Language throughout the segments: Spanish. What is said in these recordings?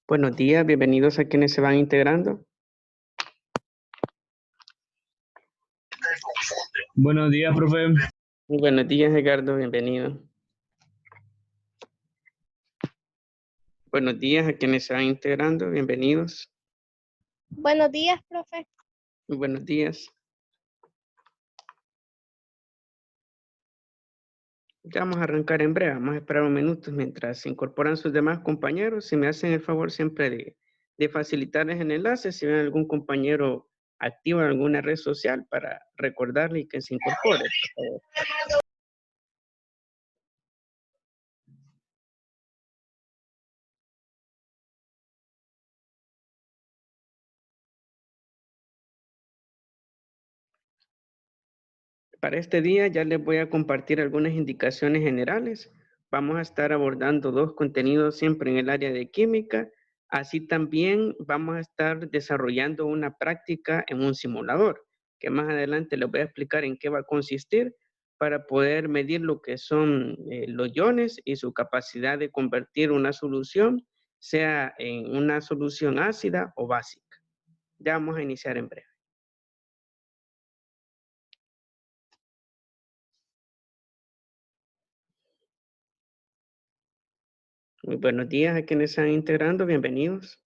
Buenos días, bienvenidos a quienes se van integrando. Buenos días, profe. Muy buenos días, Edgardo, bienvenido. Buenos días a quienes se van integrando, bienvenidos. Buenos días, profe. Muy buenos días. Ya vamos a arrancar en breve, vamos a esperar unos minutos mientras se incorporan sus demás compañeros. Si me hacen el favor siempre de facilitarles el enlace, si ven algún compañero activo en alguna red social para recordarle y que se incorpore, por favor. Para este día ya les voy a compartir algunas indicaciones generales. Vamos a estar abordando 2 contenidos siempre en el área de química. Así también vamos a estar desarrollando una práctica en un simulador, que más adelante les voy a explicar en qué va a consistir para poder medir lo que son los iones y su capacidad de convertir una solución, sea en una solución ácida o básica. Ya vamos a iniciar en breve. Muy buenos días a quienes están integrando, bienvenidos.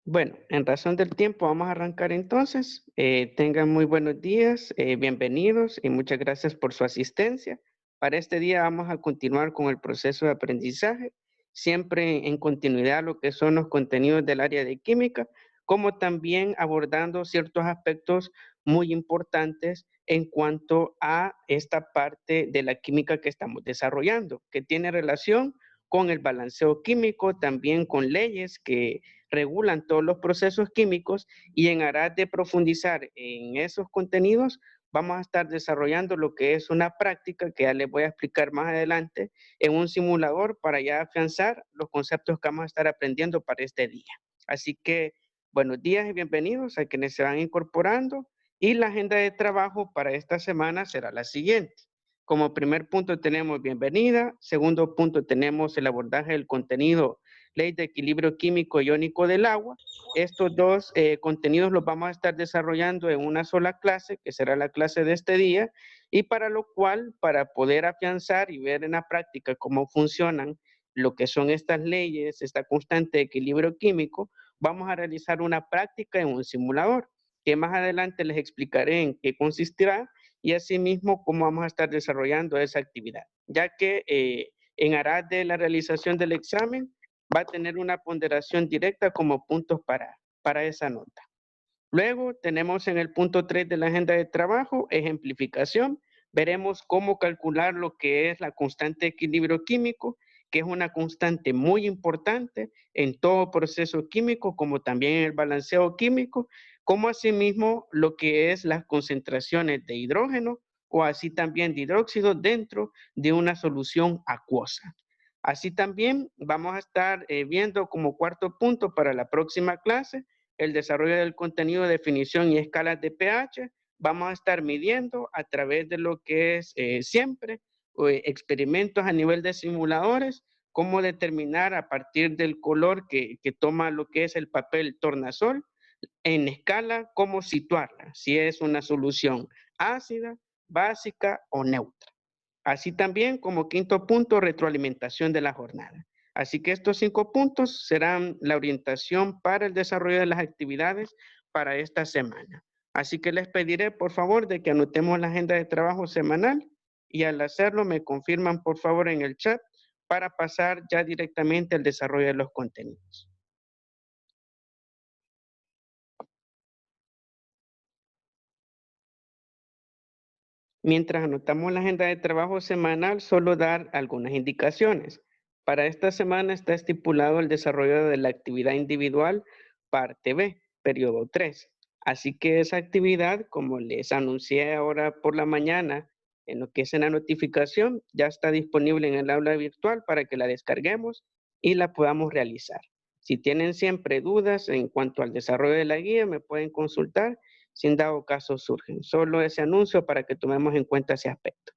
Bueno, en razón del tiempo vamos a arrancar entonces. Tengan muy buenos días, bienvenidos y muchas gracias por su asistencia. Para este día vamos a continuar con el proceso de aprendizaje, siempre en continuidad a lo que son los contenidos del área de química, como también abordando ciertos aspectos muy importantes en cuanto a esta parte de la química que estamos desarrollando, que tiene relación con el balanceo químico, también con leyes que regulan todos los procesos químicos, y en aras de profundizar en esos contenidos, vamos a estar desarrollando lo que es una práctica que ya les voy a explicar más adelante en un simulador para ya afianzar los conceptos que vamos a estar aprendiendo para este día. Así que buenos días y bienvenidos a quienes se van incorporando, y la agenda de trabajo para esta semana será la siguiente. Como primer punto tenemos bienvenida, segundo punto tenemos el abordaje del contenido ley de equilibrio químico iónico del agua. Estos dos contenidos los vamos a estar desarrollando en una sola clase, que será la clase de este día, y para lo cual, para poder afianzar y ver en la práctica cómo funcionan lo que son estas leyes, esta constante de equilibrio químico, vamos a realizar una práctica en un simulador, que más adelante les explicaré en qué consistirá y asimismo cómo vamos a estar desarrollando esa actividad, ya que en aras de la realización del examen va a tener una ponderación directa como puntos para esa nota. Luego tenemos en el punto 3 de la agenda de trabajo, ejemplificación. Veremos cómo calcular lo que es la constante de equilibrio químico, que es una constante muy importante en todo proceso químico, como también en el balanceo químico, como asimismo lo que es las concentraciones de hidrógeno o así también de hidróxido dentro de una solución acuosa. Así también vamos a estar viendo como cuarto punto para la próxima clase el desarrollo del contenido, definición y escalas de pH. Vamos a estar midiendo a través de lo que es siempre experimentos a nivel de simuladores, cómo determinar a partir del color que toma lo que es el papel tornasol, en escala, cómo situarla, si es una solución ácida, básica o neutra. Así también como quinto punto, retroalimentación de la jornada. Así que estos 5 puntos serán la orientación para el desarrollo de las actividades para esta semana. Así que les pediré por favor de que anotemos la agenda de trabajo semanal y al hacerlo me confirman por favor en el chat para pasar ya directamente al desarrollo de los contenidos. Mientras anotamos la agenda de trabajo semanal, solo dar algunas indicaciones. Para esta semana está estipulado el desarrollo de la actividad individual, parte B, periodo 3. Así que esa actividad, como les anuncié ahora por la mañana, en lo que es en la notificación, ya está disponible en el aula virtual para que la descarguemos y la podamos realizar. Si tienen siempre dudas en cuanto al desarrollo de la guía, me pueden consultar si en dado caso surgen. Solo ese anuncio para que tomemos en cuenta ese aspecto.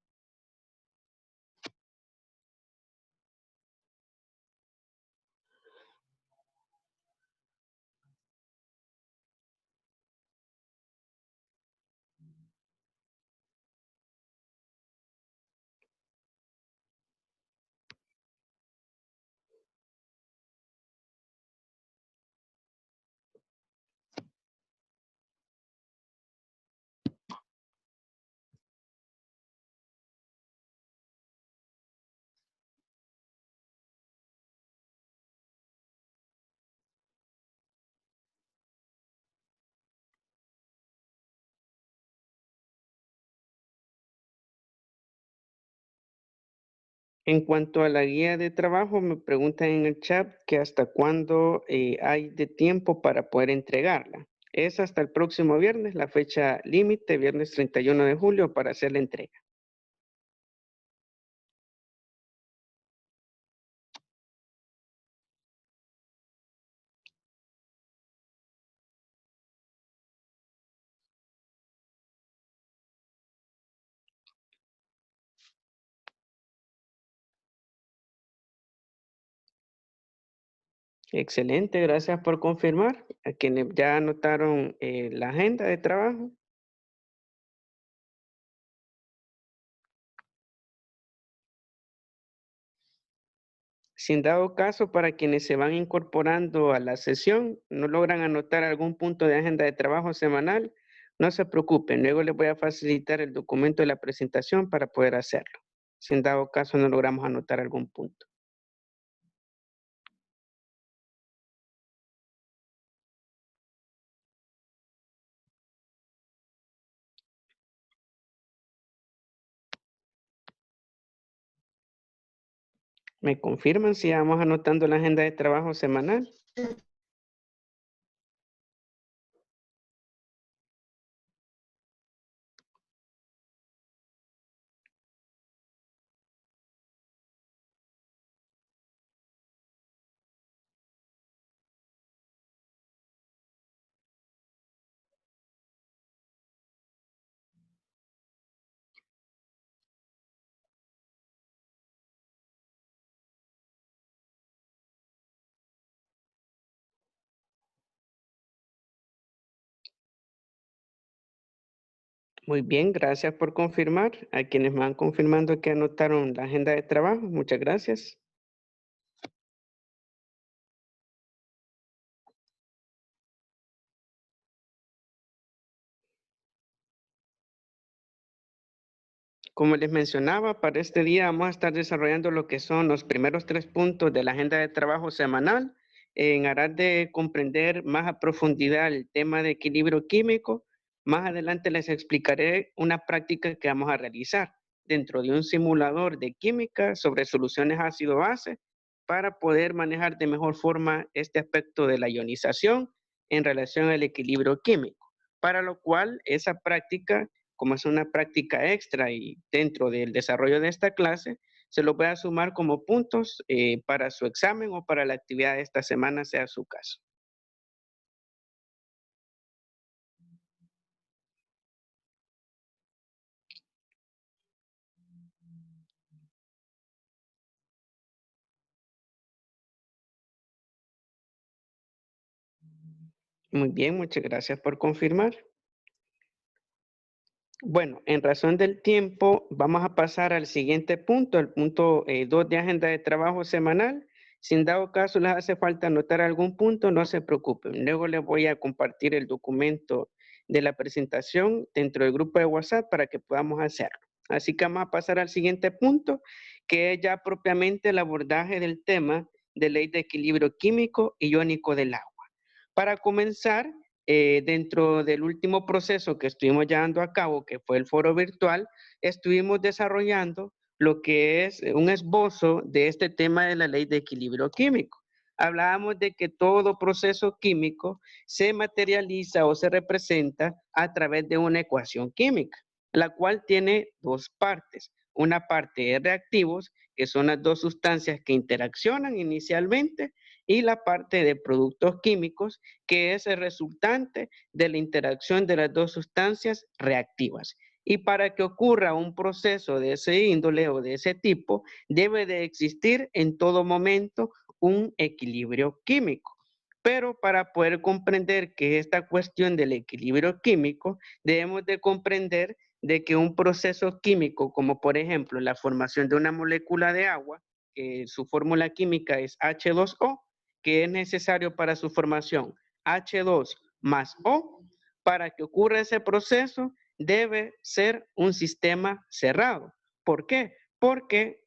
En cuanto a la guía de trabajo, me preguntan en el chat que hasta cuándo hay de tiempo para poder entregarla. Es hasta el próximo viernes, la fecha límite, viernes 31 de julio, para hacer la entrega. Excelente, gracias por confirmar. A quienes ya anotaron la agenda de trabajo. Si en dado caso, para quienes se van incorporando a la sesión, no logran anotar algún punto de agenda de trabajo semanal, no se preocupen, luego les voy a facilitar el documento de la presentación para poder hacerlo. Si en dado caso no logramos anotar algún punto. ¿Me confirman si vamos anotando la agenda de trabajo semanal? Muy bien, gracias por confirmar. A quienes me van confirmando que anotaron la agenda de trabajo, muchas gracias. Como les mencionaba, para este día vamos a estar desarrollando lo que son los primeros 3 puntos de la agenda de trabajo semanal, en aras de comprender más a profundidad el tema de equilibrio químico. Más adelante les explicaré una práctica que vamos a realizar dentro de un simulador de química sobre soluciones ácido-base para poder manejar de mejor forma este aspecto de la ionización en relación al equilibrio químico, para lo cual esa práctica, como es una práctica extra y dentro del desarrollo de esta clase, se lo voy a sumar como puntos para su examen o para la actividad de esta semana, sea su caso. Muy bien, muchas gracias por confirmar. Bueno, en razón del tiempo, vamos a pasar al siguiente punto, el punto 2 de agenda de trabajo semanal. Si en dado caso les hace falta anotar algún punto, no se preocupen. Luego les voy a compartir el documento de la presentación dentro del grupo de WhatsApp para que podamos hacerlo. Así que vamos a pasar al siguiente punto, que es ya propiamente el abordaje del tema de ley de equilibrio químico y iónico del agua. Para comenzar, dentro del último proceso que estuvimos llevando a cabo, que fue el foro virtual, estuvimos desarrollando lo que es un esbozo de este tema de la ley de equilibrio químico. Hablábamos de que todo proceso químico se materializa o se representa a través de una ecuación química, la cual tiene dos partes. Una parte de reactivos, que son las dos sustancias que interaccionan inicialmente, y la parte de productos químicos, que es el resultante de la interacción de las dos sustancias reactivas. Y para que ocurra un proceso de ese índole o de ese tipo, debe de existir en todo momento un equilibrio químico. Pero para poder comprender que esta cuestión del equilibrio químico, debemos de comprender de que un proceso químico, como por ejemplo la formación de una molécula de agua, que su fórmula química es H2O, que es necesario para su formación H2 más O, para que ocurra ese proceso debe ser un sistema cerrado. ¿Por qué? Porque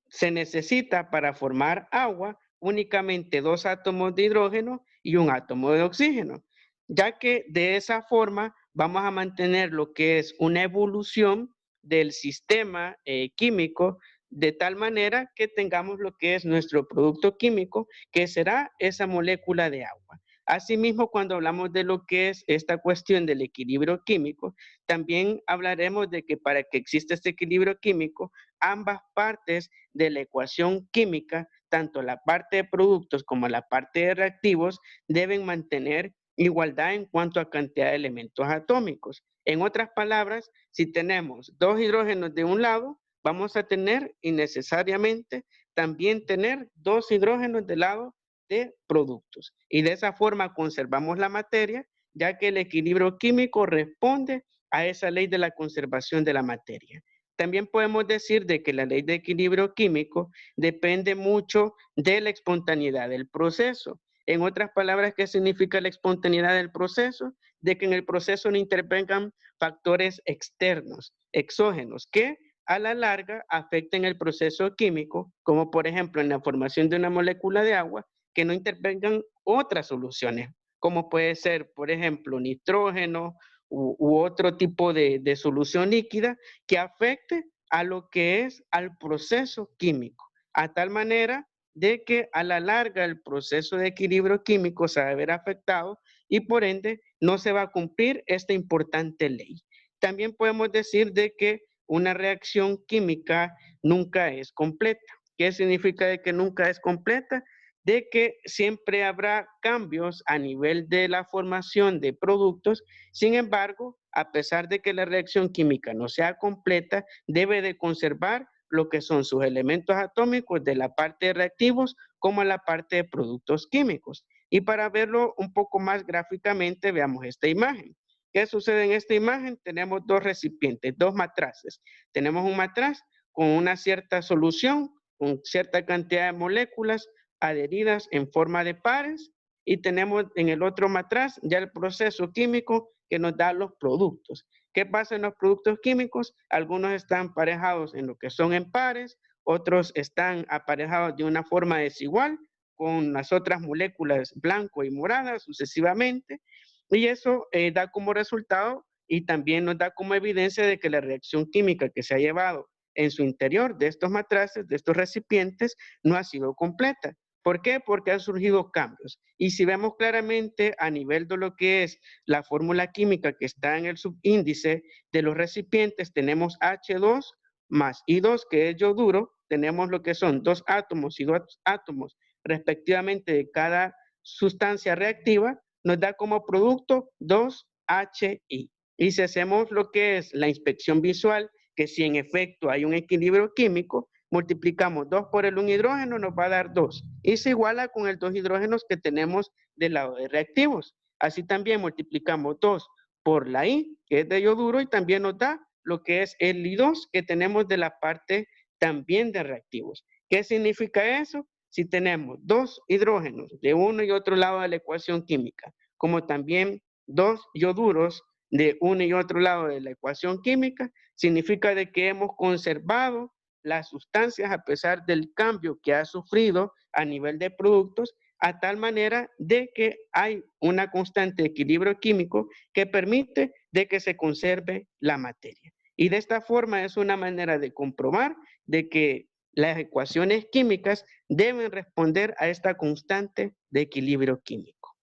se necesita para formar agua únicamente 2 átomos de hidrógeno y un átomo de oxígeno, ya que de esa forma vamos a mantener lo que es una evolución del sistema químico de tal manera que tengamos lo que es nuestro producto químico, que será esa molécula de agua. Asimismo, cuando hablamos de lo que es esta cuestión del equilibrio químico, también hablaremos de que para que exista este equilibrio químico, ambas partes de la ecuación química, tanto la parte de productos como la parte de reactivos, deben mantener igualdad en cuanto a cantidad de elementos atómicos. En otras palabras, si tenemos 2 hidrógenos de un lado, vamos a tener innecesariamente también tener 2 hidrógenos del lado de productos. Y de esa forma conservamos la materia, ya que el equilibrio químico responde a esa ley de la conservación de la materia. También podemos decir de que la ley de equilibrio químico depende mucho de la espontaneidad del proceso. En otras palabras, ¿qué significa la espontaneidad del proceso? De que en el proceso no intervengan factores externos, exógenos, que a la larga afecten el proceso químico, como por ejemplo en la formación de una molécula de agua, que no intervengan otras soluciones, como puede ser, por ejemplo, nitrógeno u otro tipo de solución líquida que afecte a lo que es al proceso químico, a tal manera de que a la larga el proceso de equilibrio químico se va a ver afectado y por ende no se va a cumplir esta importante ley. También podemos decir de que una reacción química nunca es completa. ¿Qué significa de que nunca es completa? De que siempre habrá cambios a nivel de la formación de productos. Sin embargo, a pesar de que la reacción química no sea completa, debe de conservar lo que son sus elementos atómicos de la parte de reactivos como la parte de productos químicos. Y para verlo un poco más gráficamente, veamos esta imagen. ¿Qué sucede en esta imagen? Tenemos dos recipientes, dos matraces. Tenemos un matraz con una cierta solución, con cierta cantidad de moléculas adheridas en forma de pares, y tenemos en el otro matraz ya el proceso químico que nos da los productos. ¿Qué pasa en los productos químicos? Algunos están aparejados en lo que son en pares, otros están aparejados de una forma desigual con las otras moléculas blanco y morada sucesivamente, y eso da como resultado y también nos da como evidencia de que la reacción química que se ha llevado en su interior de estos matraces, de estos recipientes, no ha sido completa. ¿Por qué? Porque han surgido cambios. Y si vemos claramente a nivel de lo que es la fórmula química que está en el subíndice de los recipientes, tenemos H2 más I2, que es yoduro, tenemos lo que son 2 átomos y 2 átomos respectivamente de cada sustancia reactiva, nos da como producto 2HI. Y si hacemos lo que es la inspección visual, que si en efecto hay un equilibrio químico, multiplicamos 2 por el 1 hidrógeno, nos va a dar 2. Y se iguala con el 2 hidrógenos que tenemos del lado de reactivos. Así también multiplicamos 2 por la I, que es de yoduro, y también nos da lo que es el I2 que tenemos de la parte también de reactivos. ¿Qué significa eso? Si tenemos dos hidrógenos de uno y otro lado de la ecuación química, como también dos ioduros de uno y otro lado de la ecuación química, significa de que hemos conservado las sustancias a pesar del cambio que ha sufrido a nivel de productos, a tal manera de que hay una constante equilibrio químico que permite de que se conserve la materia. Y de esta forma es una manera de comprobar de que las ecuaciones químicas deben responder a esta constante de equilibrio químico.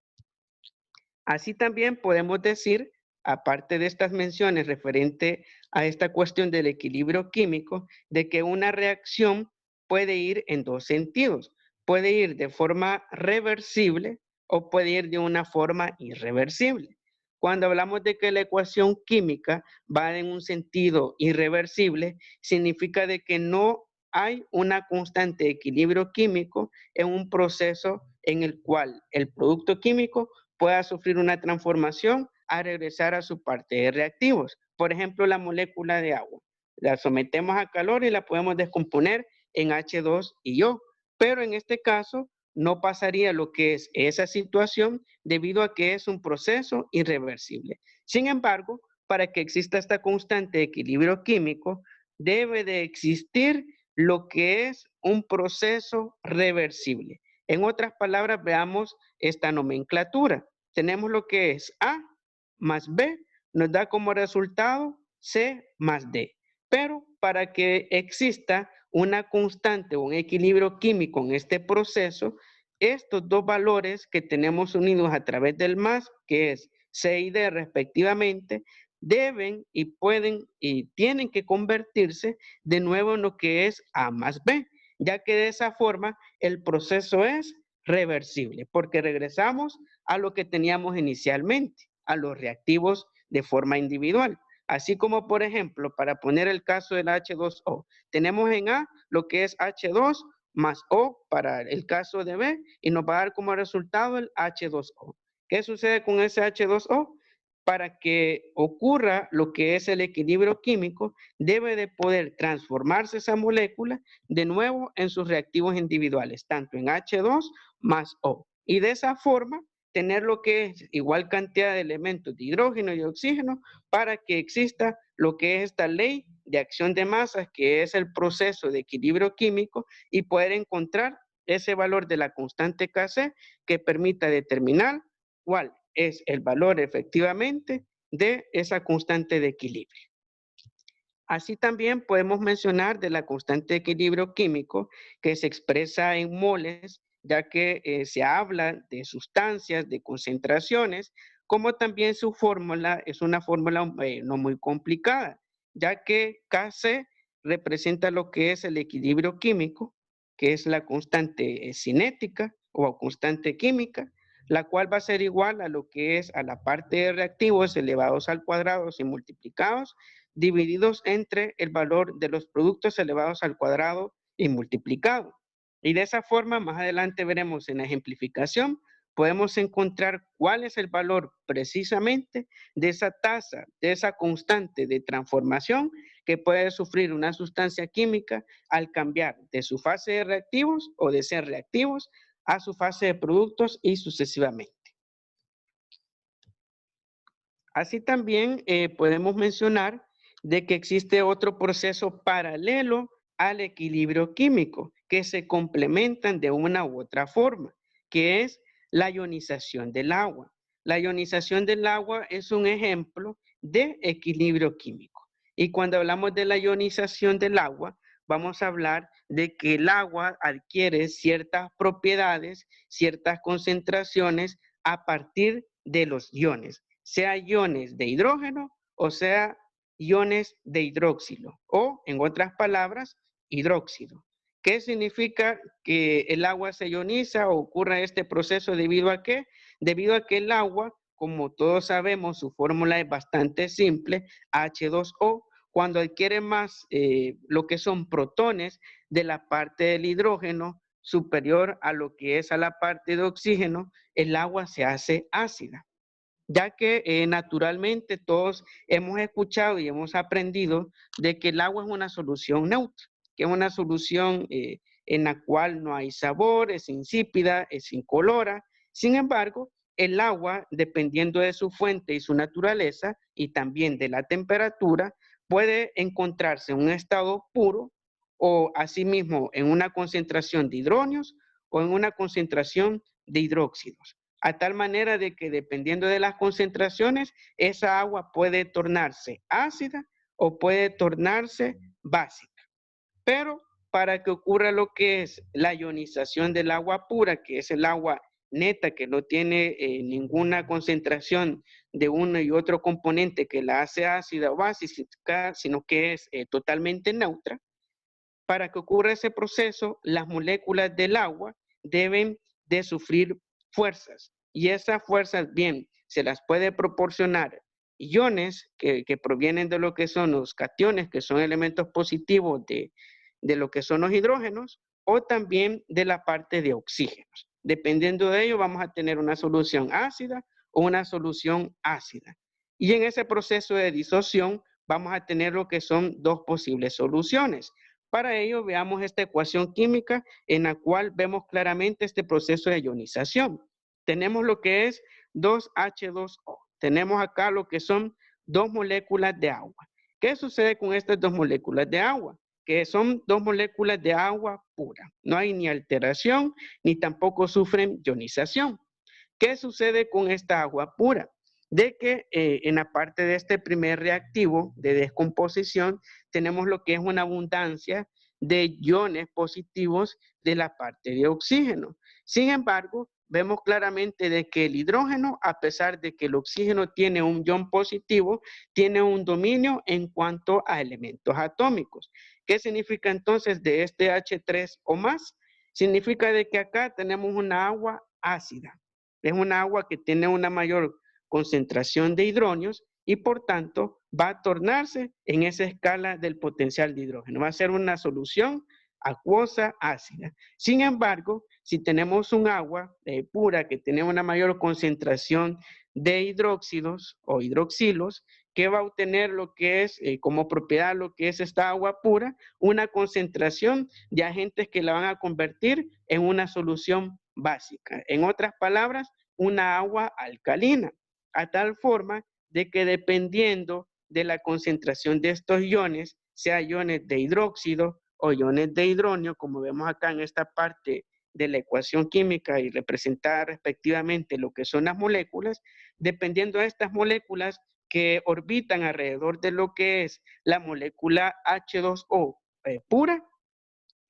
Así también podemos decir, aparte de estas menciones referente a esta cuestión del equilibrio químico, de que una reacción puede ir en dos sentidos. Puede ir de forma reversible o puede ir de una forma irreversible. Cuando hablamos de que la ecuación química va en un sentido irreversible, significa de que no hay una constante de equilibrio químico en un proceso en el cual el producto químico pueda sufrir una transformación a regresar a su parte de reactivos. Por ejemplo, la molécula de agua. La sometemos a calor y la podemos descomponer en H2 y O. Pero en este caso no pasaría lo que es esa situación debido a que es un proceso irreversible. Sin embargo, para que exista esta constante de equilibrio químico, debe de existir lo que es un proceso reversible. En otras palabras, veamos esta nomenclatura. Tenemos lo que es A más B, nos da como resultado C más D. Pero para que exista una constante o un equilibrio químico en este proceso, estos dos valores que tenemos unidos a través del más, que es C y D respectivamente, deben y pueden y tienen que convertirse de nuevo en lo que es A más B, ya que de esa forma el proceso es reversible, porque regresamos a lo que teníamos inicialmente, a los reactivos de forma individual. Así como, por ejemplo, para poner el caso del H2O, tenemos en A lo que es H2 más O para el caso de B y nos va a dar como resultado el H2O. ¿Qué sucede con ese H2O? Para que ocurra lo que es el equilibrio químico, debe de poder transformarse esa molécula de nuevo en sus reactivos individuales, tanto en H2 más O. Y de esa forma, tener lo que es igual cantidad de elementos de hidrógeno y oxígeno para que exista lo que es esta ley de acción de masas, que es el proceso de equilibrio químico, y poder encontrar ese valor de la constante Kc que permita determinar cuál es el valor efectivamente de esa constante de equilibrio. Así también podemos mencionar de la constante de equilibrio químico que se expresa en moles, ya que se habla de sustancias, de concentraciones, como también su fórmula es una fórmula no muy complicada, ya que Kc representa lo que es el equilibrio químico, que es la constante cinética o constante química, la cual va a ser igual a lo que es a la parte de reactivos elevados al cuadrado y multiplicados, divididos entre el valor de los productos elevados al cuadrado y multiplicado. Y de esa forma, más adelante veremos en la ejemplificación, podemos encontrar cuál es el valor precisamente de esa tasa, de esa constante de transformación que puede sufrir una sustancia química al cambiar de su fase de reactivos o de ser reactivos a su fase de productos y sucesivamente. Así también podemos mencionar de que existe otro proceso paralelo al equilibrio químico, que se complementan de una u otra forma, que es la ionización del agua. La ionización del agua es un ejemplo de equilibrio químico. Y cuando hablamos de la ionización del agua, vamos a hablar de que el agua adquiere ciertas propiedades, ciertas concentraciones a partir de los iones, sea iones de hidrógeno o sea iones de hidróxilo o, en otras palabras, hidróxido. ¿Qué significa que el agua se ioniza o ocurra este proceso debido a qué? Debido a que el agua, como todos sabemos, su fórmula es bastante simple, H2O, cuando adquiere más lo que son protones de la parte del hidrógeno superior a lo que es a la parte de oxígeno, el agua se hace ácida, ya que naturalmente todos hemos escuchado y hemos aprendido de que el agua es una solución neutra, que es una solución en la cual no hay sabor, es insípida, es incolora. Sin embargo, el agua, dependiendo de su fuente y su naturaleza, y también de la temperatura, puede encontrarse en un estado puro o asimismo en una concentración de hidrógenos o en una concentración de hidróxidos, a tal manera de que dependiendo de las concentraciones, esa agua puede tornarse ácida o puede tornarse básica. Pero para que ocurra lo que es la ionización del agua pura, que es el agua neta, que no tiene ninguna concentración de uno y otro componente que la hace ácida o básica, sino que es totalmente neutra, para que ocurra ese proceso, las moléculas del agua deben de sufrir fuerzas. Y esas fuerzas, bien, se las puede proporcionar iones que provienen de lo que son los cationes, que son elementos positivos de lo que son los hidrógenos, o también de la parte de oxígenos. Dependiendo de ello, vamos a tener una solución ácida o una solución ácida. Y en ese proceso de disociación, vamos a tener lo que son dos posibles soluciones. Para ello, veamos esta ecuación química en la cual vemos claramente este proceso de ionización. Tenemos lo que es 2H2O. Tenemos acá lo que son dos moléculas de agua. ¿Qué sucede con estas dos moléculas de agua? Que son dos moléculas de agua pura. No hay ni alteración, ni tampoco sufren ionización. ¿Qué sucede con esta agua pura? De que en la parte de este primer reactivo de descomposición tenemos lo que es una abundancia de iones positivos de la parte de oxígeno. Sin embargo, vemos claramente de que el hidrógeno, a pesar de que el oxígeno tiene un ion positivo, tiene un dominio en cuanto a elementos atómicos. ¿Qué significa entonces de este H3 o más? Significa de que acá tenemos una agua ácida. Es una agua que tiene una mayor concentración de hidrógenos y por tanto va a tornarse en esa escala del potencial de hidrógeno. Va a ser una solución acuosa ácida. Sin embargo, si tenemos un agua pura que tiene una mayor concentración de hidróxidos o hidroxilos, que va a obtener lo que es como propiedad lo que es esta agua pura, una concentración de agentes que la van a convertir en una solución básica. En otras palabras, una agua alcalina, a tal forma de que dependiendo de la concentración de estos iones, sea iones de hidróxido o iones de hidrógeno, como vemos acá en esta parte de la ecuación química y representada respectivamente lo que son las moléculas, dependiendo de estas moléculas que orbitan alrededor de lo que es la molécula H2O pura,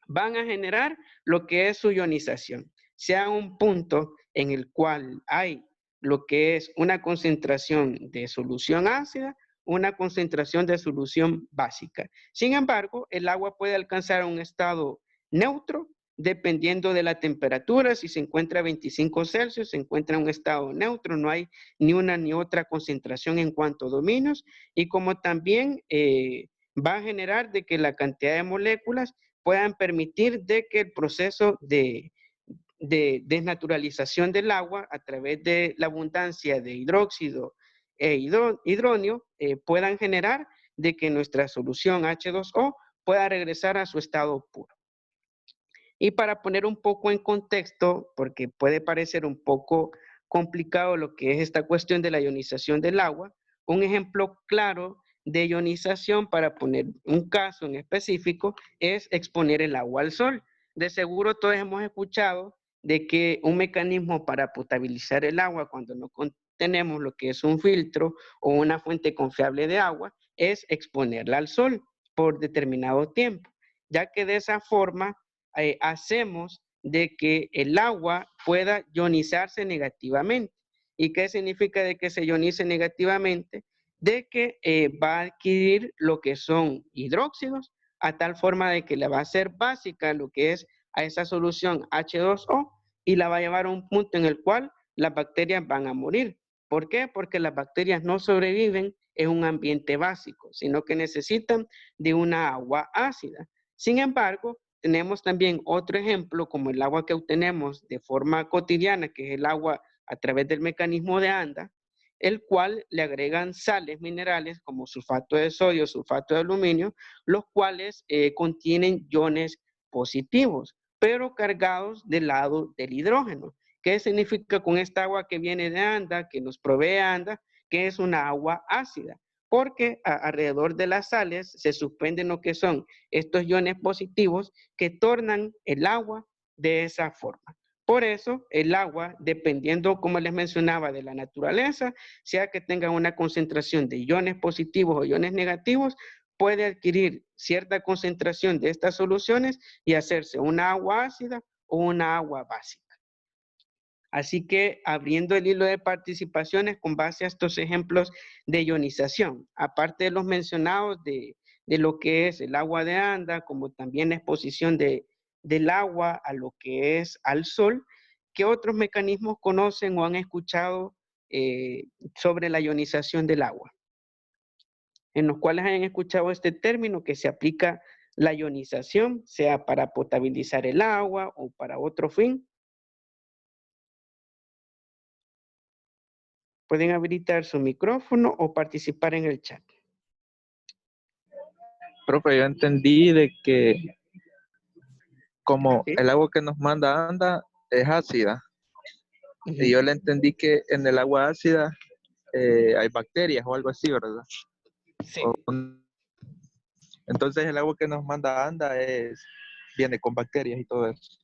van a generar lo que es su ionización, sea un punto en el cual hay lo que es una concentración de solución ácida, una concentración de solución básica. Sin embargo, el agua puede alcanzar un estado neutro dependiendo de la temperatura. Si se encuentra a 25 Celsius, se encuentra en un estado neutro, no hay ni una ni otra concentración en cuanto a dominios, y como también va a generar de que la cantidad de moléculas puedan permitir de que el proceso de de desnaturalización del agua a través de la abundancia de hidróxido e hidróneo puedan generar de que nuestra solución H2O pueda regresar a su estado puro. Y para poner un poco en contexto, porque puede parecer un poco complicado lo que es esta cuestión de la ionización del agua, un ejemplo claro de ionización, para poner un caso en específico, es exponer el agua al sol. De seguro todos hemos escuchado de que un mecanismo para potabilizar el agua cuando no tenemos lo que es un filtro o una fuente confiable de agua es exponerla al sol por determinado tiempo, ya que de esa forma hacemos de que el agua pueda ionizarse negativamente. ¿Y qué significa de que se ionice negativamente? De que va a adquirir lo que son hidróxidos, a tal forma de que le va a ser básica lo que es a esa solución H2O y la va a llevar a un punto en el cual las bacterias van a morir. ¿Por qué? Porque las bacterias no sobreviven en un ambiente básico, sino que necesitan de una agua ácida. Sin embargo, tenemos también otro ejemplo como el agua que obtenemos de forma cotidiana, que es el agua a través del mecanismo de ANDA, el cual le agregan sales minerales como sulfato de sodio, sulfato de aluminio, los cuales contienen iones positivos, pero cargados del lado del hidrógeno. ¿Qué significa con esta agua que viene de ANDA, que nos provee ANDA? Que es una agua ácida, porque alrededor de las sales se suspenden lo que son estos iones positivos que tornan el agua de esa forma. Por eso, el agua, dependiendo, como les mencionaba, de la naturaleza, sea que tenga una concentración de iones positivos o iones negativos, puede adquirir cierta concentración de estas soluciones y hacerse una agua ácida o una agua básica. Así que abriendo el hilo de participaciones con base a estos ejemplos de ionización, aparte de los mencionados de lo que es el agua de ANDA, como también la exposición del agua a lo que es al sol, ¿qué otros mecanismos conocen o han escuchado sobre la ionización del agua? En los cuales hayan escuchado este término que se aplica la ionización, sea para potabilizar el agua o para otro fin. Pueden habilitar su micrófono o participar en el chat. Profe, yo entendí de que como ¿Sí? el agua que nos manda ANDA es ácida, y yo Ujú. le entendí que en el agua ácida hay bacterias o algo así, ¿verdad? Sí. Entonces el agua que nos manda ANDA viene con bacterias y todo eso.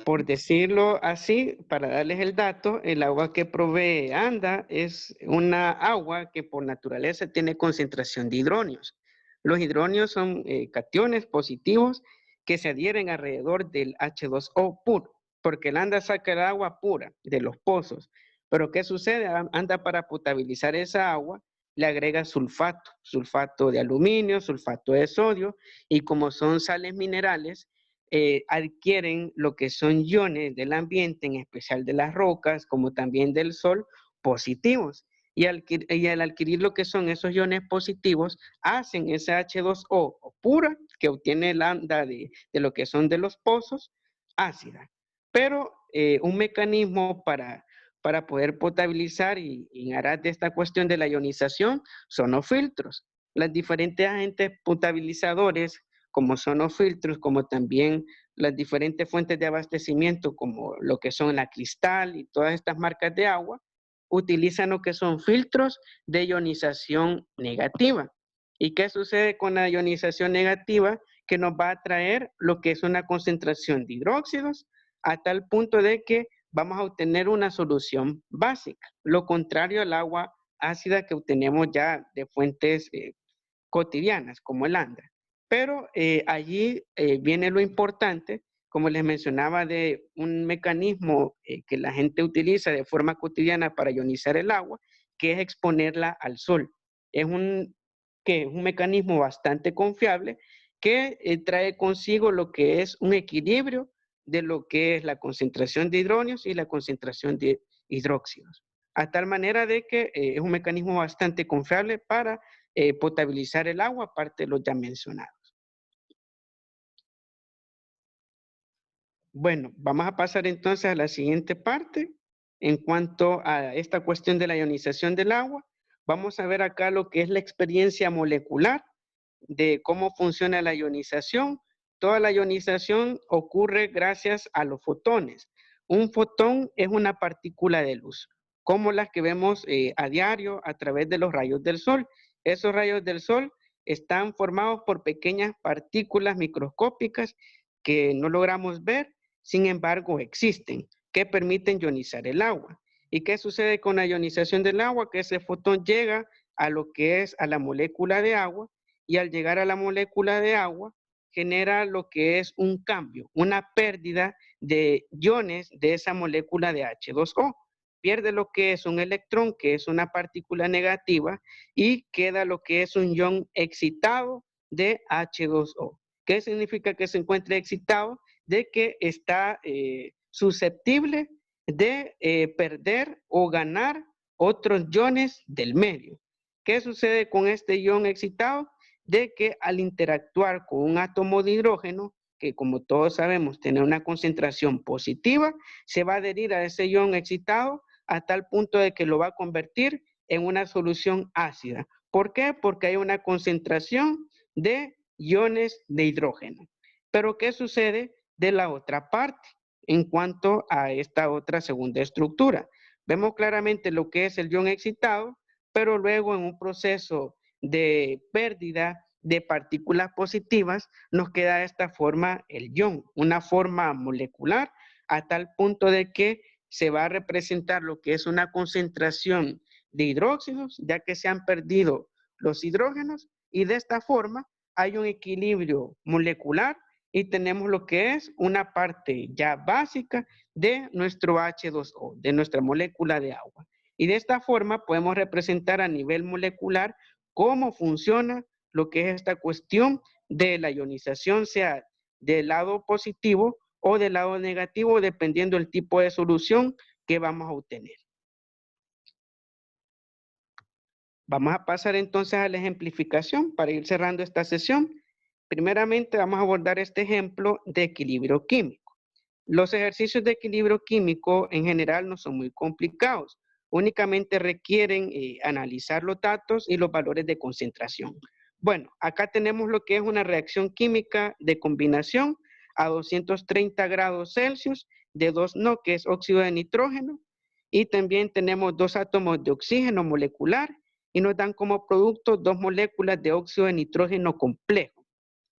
Por decirlo así, para darles el dato, el agua que provee ANDA es una agua que por naturaleza tiene concentración de hidronios. Los hidronios son cationes positivos que se adhieren alrededor del H2O puro, porque el ANDA saca el agua pura de los pozos. Pero ¿qué sucede? ANDA, para potabilizar esa agua, le agrega sulfato, sulfato de aluminio, sulfato de sodio, y como son sales minerales, adquieren lo que son iones del ambiente, en especial de las rocas, como también del sol, positivos. Y al adquirir lo que son esos iones positivos, hacen esa H2O pura, que obtiene el ANDA de lo que son de los pozos, ácida. Pero un mecanismo para poder potabilizar y aras de esta cuestión de la ionización son los filtros. Los diferentes agentes potabilizadores, como son los filtros, como también las diferentes fuentes de abastecimiento, como lo que son la Cristal y todas estas marcas de agua, utilizan lo que son filtros de ionización negativa. ¿Y qué sucede con la ionización negativa? Que nos va a traer lo que es una concentración de hidróxidos a tal punto de que vamos a obtener una solución básica, lo contrario al agua ácida que obtenemos ya de fuentes cotidianas, como el ANDA. Pero allí viene lo importante, como les mencionaba, de un mecanismo que la gente utiliza de forma cotidiana para ionizar el agua, que es exponerla al sol. Es un mecanismo bastante confiable que trae consigo lo que es un equilibrio de lo que es la concentración de hidrógenos y la concentración de hidróxidos. A tal manera de que es un mecanismo bastante confiable para potabilizar el agua, aparte de los ya mencionados. Bueno, vamos a pasar entonces a la siguiente parte. En cuanto a esta cuestión de la ionización del agua, vamos a ver acá lo que es la experiencia molecular de cómo funciona la ionización. Toda la ionización ocurre gracias a los fotones. Un fotón es una partícula de luz, como las que vemos a diario a través de los rayos del sol. Esos rayos del sol están formados por pequeñas partículas microscópicas que no logramos ver, sin embargo existen, que permiten ionizar el agua. ¿Y qué sucede con la ionización del agua? Que ese fotón llega a lo que es a la molécula de agua, y al llegar a la molécula de agua genera lo que es un cambio, una pérdida de iones de esa molécula de H2O. Pierde lo que es un electrón, que es una partícula negativa, y queda lo que es un ion excitado de H2O. ¿Qué significa que se encuentre excitado? De que está susceptible de perder o ganar otros iones del medio. ¿Qué sucede con este ion excitado? De que al interactuar con un átomo de hidrógeno, que como todos sabemos tiene una concentración positiva, se va a adherir a ese ion excitado a tal punto de que lo va a convertir en una solución ácida. ¿Por qué? Porque hay una concentración de iones de hidrógeno. Pero ¿qué sucede de la otra parte en cuanto a esta otra segunda estructura? Vemos claramente lo que es el ion excitado, pero luego en un proceso de pérdida de partículas positivas nos queda de esta forma el ion, una forma molecular a tal punto de que se va a representar lo que es una concentración de hidróxidos, ya que se han perdido los hidrógenos, y de esta forma hay un equilibrio molecular y tenemos lo que es una parte ya básica de nuestro H2O, de nuestra molécula de agua. Y de esta forma podemos representar a nivel molecular cómo funciona lo que es esta cuestión de la ionización, sea del lado positivo o del lado negativo, dependiendo del tipo de solución que vamos a obtener. Vamos a pasar entonces a la ejemplificación para ir cerrando esta sesión. Primeramente vamos a abordar este ejemplo de equilibrio químico. Los ejercicios de equilibrio químico en general no son muy complicados, únicamente requieren analizar los datos y los valores de concentración. Bueno, acá tenemos lo que es una reacción química de combinación a 230 grados Celsius de 2 NO, que es óxido de nitrógeno, y también tenemos 2 átomos de oxígeno molecular y nos dan como producto 2 moléculas de óxido de nitrógeno complejo.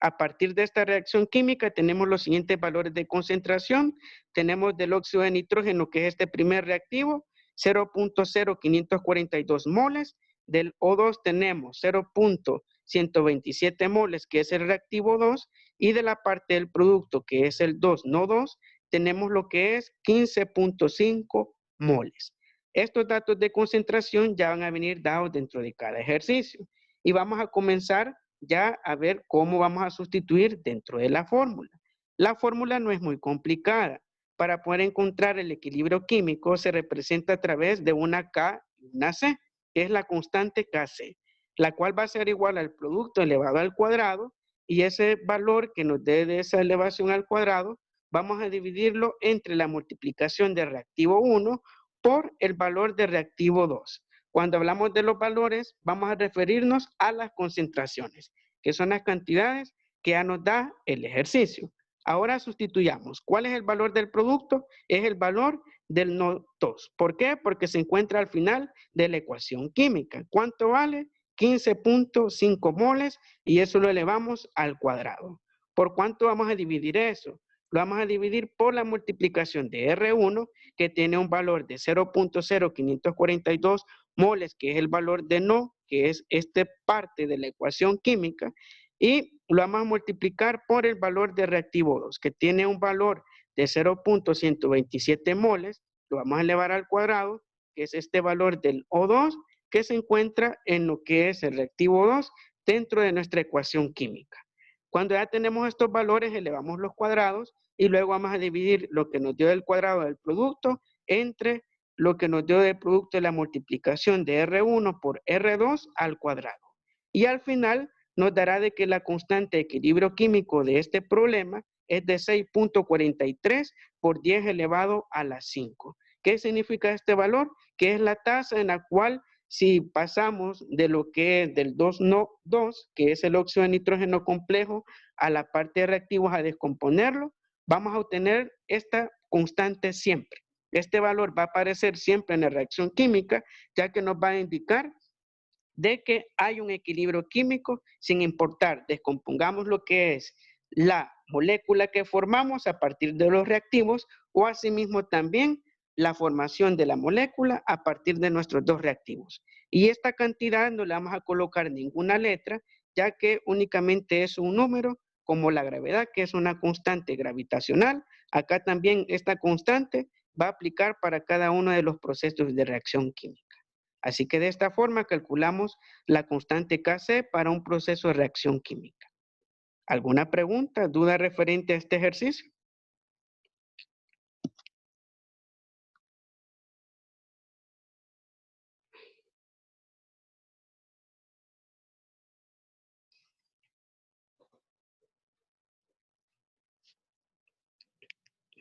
A partir de esta reacción química tenemos los siguientes valores de concentración. Tenemos del óxido de nitrógeno, que es este primer reactivo, 0.0542 moles. Del O2 tenemos 0.127 moles, que es el reactivo 2. Y de la parte del producto, que es el 2, no 2, tenemos lo que es 15.5 moles. Estos datos de concentración ya van a venir dados dentro de cada ejercicio. Y vamos a comenzar ya a ver cómo vamos a sustituir dentro de la fórmula. La fórmula no es muy complicada. Para poder encontrar el equilibrio químico se representa a través de una K y una C, que es la constante Kc, la cual va a ser igual al producto elevado al cuadrado, y ese valor que nos dé de esa elevación al cuadrado, vamos a dividirlo entre la multiplicación de reactivo 1 por el valor de reactivo 2. Cuando hablamos de los valores, vamos a referirnos a las concentraciones, que son las cantidades que ya nos da el ejercicio. Ahora sustituyamos. ¿Cuál es el valor del producto? Es el valor del NO2. ¿Por qué? Porque se encuentra al final de la ecuación química. ¿Cuánto vale? 15.5 moles, y eso lo elevamos al cuadrado. ¿Por cuánto vamos a dividir eso? Lo vamos a dividir por la multiplicación de R1, que tiene un valor de 0.0542 moles, que es el valor de NO, que es esta parte de la ecuación química, y lo vamos a multiplicar por el valor de reactivo 2, que tiene un valor de 0.127 moles, lo vamos a elevar al cuadrado, que es este valor del O2, que se encuentra en lo que es el reactivo 2 dentro de nuestra ecuación química. Cuando ya tenemos estos valores, elevamos los cuadrados y luego vamos a dividir lo que nos dio el cuadrado del producto entre lo que nos dio del producto de la multiplicación de R1 por R2 al cuadrado. Y al final nos dará de que la constante de equilibrio químico de este problema es de 6.43 por 10 elevado a la 5. ¿Qué significa este valor? Que es la tasa en la cual si pasamos de lo que es del 2, que es el óxido de nitrógeno complejo, a la parte de reactivos a descomponerlo, vamos a obtener esta constante siempre. Este valor va a aparecer siempre en la reacción química, ya que nos va a indicar de que hay un equilibrio químico, sin importar, descompongamos lo que es la molécula que formamos a partir de los reactivos o asimismo también la formación de la molécula a partir de nuestros dos reactivos. Y esta cantidad no le vamos a colocar ninguna letra, ya que únicamente es un número como la gravedad, que es una constante gravitacional. Acá también esta constante va a aplicar para cada uno de los procesos de reacción química. Así que de esta forma calculamos la constante Kc para un proceso de reacción química. ¿Alguna pregunta, duda referente a este ejercicio?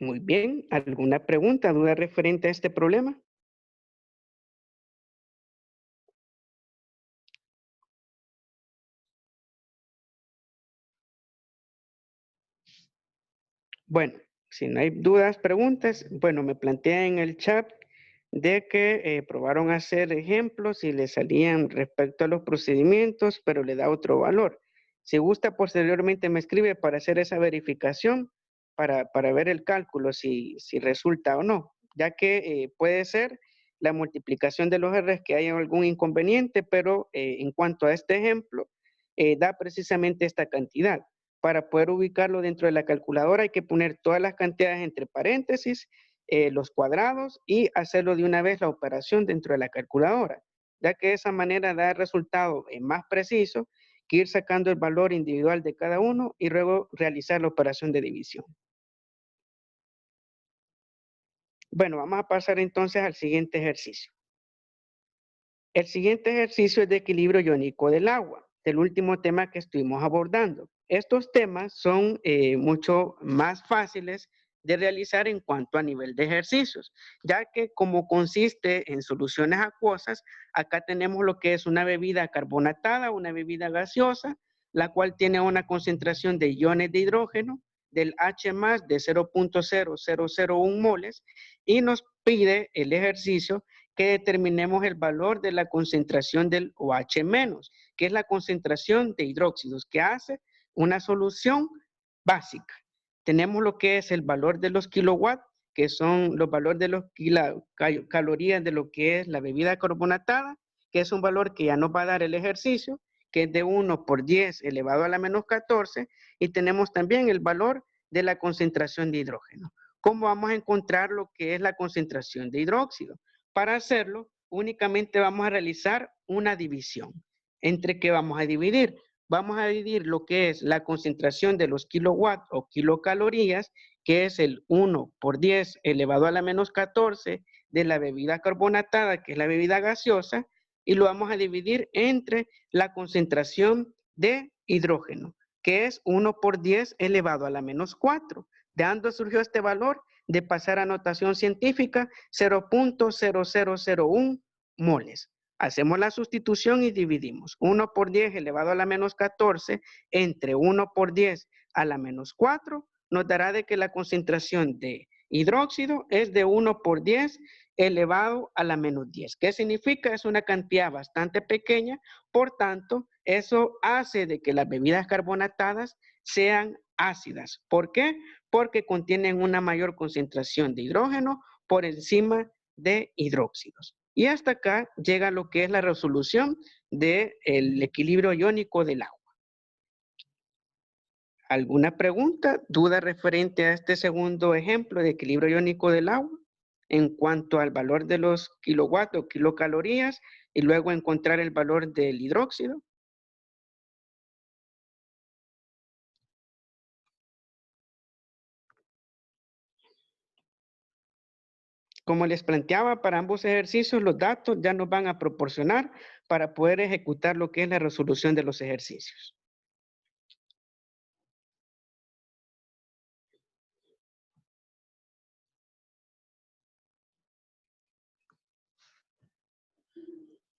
Muy bien. ¿Alguna pregunta, duda referente a este problema? Bueno, si no hay dudas, preguntas, bueno, me plantea en el chat de que probaron hacer ejemplos y le salían respecto a los procedimientos, pero le da otro valor. Si gusta, posteriormente me escribe para hacer esa verificación, para ver el cálculo, si resulta o no, ya que puede ser la multiplicación de los R's que haya algún inconveniente, pero en cuanto a este ejemplo, da precisamente esta cantidad. Para poder ubicarlo dentro de la calculadora hay que poner todas las cantidades entre paréntesis, los cuadrados y hacerlo de una vez la operación dentro de la calculadora, ya que de esa manera da el resultado más preciso que ir sacando el valor individual de cada uno y luego realizar la operación de división. Bueno, vamos a pasar entonces al siguiente ejercicio. El siguiente ejercicio es de equilibrio iónico del agua, del último tema que estuvimos abordando. Estos temas son mucho más fáciles de realizar en cuanto a nivel de ejercicios, ya que como consiste en soluciones acuosas, acá tenemos lo que es una bebida carbonatada, una bebida gaseosa, la cual tiene una concentración de iones de hidrógeno del H+ de 0.0001 moles y nos pide el ejercicio que determinemos el valor de la concentración del OH-, que es la concentración de hidróxidos, que hace una solución básica. Tenemos lo que es el valor de los kilowatts, que son los valores de los calorías de lo que es la bebida carbonatada, que es un valor que ya nos va a dar el ejercicio, que es de 1 por 10 elevado a la menos 14, y tenemos también el valor de la concentración de hidrógeno. ¿Cómo vamos a encontrar lo que es la concentración de hidróxido? Para hacerlo, únicamente vamos a realizar una división. ¿Entre qué vamos a dividir? Vamos a dividir lo que es la concentración de los kilowatts o kilocalorías, que es el 1 por 10 elevado a la menos 14 de la bebida carbonatada, que es la bebida gaseosa, y lo vamos a dividir entre la concentración de hidrógeno, que es 1 por 10 elevado a la menos 4. ¿De dónde surgió este valor? De pasar a notación científica 0.0001 moles. Hacemos la sustitución y dividimos 1 por 10 elevado a la menos 14 entre 1 por 10 a la menos 4, nos dará de que la concentración de hidróxido es de 1 por 10 elevado a la menos 10. ¿Qué significa? Es una cantidad bastante pequeña, por tanto, eso hace de que las bebidas carbonatadas sean ácidas. ¿Por qué? Porque contienen una mayor concentración de hidrógeno por encima de hidróxidos. Y hasta acá llega lo que es la resolución del equilibrio iónico del agua. ¿Alguna pregunta, duda referente a este segundo ejemplo de equilibrio iónico del agua en cuanto al valor de los kilowatts o kilocalorías y luego encontrar el valor del hidróxido? Como les planteaba, para ambos ejercicios los datos ya nos van a proporcionar para poder ejecutar lo que es la resolución de los ejercicios.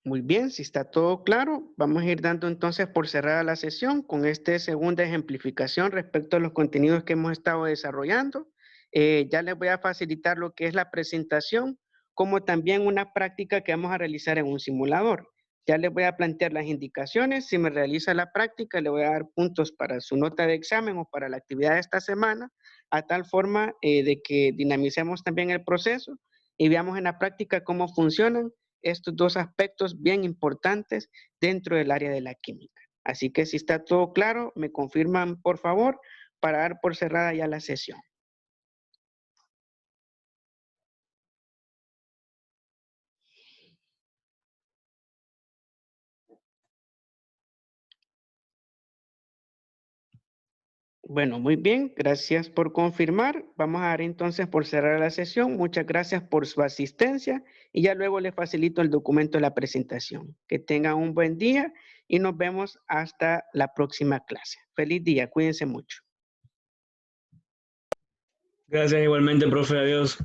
Muy bien, si está todo claro, vamos a ir dando entonces por cerrada la sesión con esta segunda ejemplificación respecto a los contenidos que hemos estado desarrollando. Ya les voy a facilitar lo que es la presentación, como también una práctica que vamos a realizar en un simulador. Ya les voy a plantear las indicaciones. Si me realiza la práctica, le voy a dar puntos para su nota de examen o para la actividad de esta semana, a tal forma de que dinamicemos también el proceso y veamos en la práctica cómo funcionan estos dos aspectos bien importantes dentro del área de la química. Así que si está todo claro, me confirman por favor para dar por cerrada ya la sesión. Bueno, muy bien, gracias por confirmar. Vamos a dar entonces por cerrar la sesión. Muchas gracias por su asistencia y ya luego les facilito el documento de la presentación. Que tengan un buen día y nos vemos hasta la próxima clase. Feliz día, cuídense mucho. Gracias igualmente, profe. Adiós.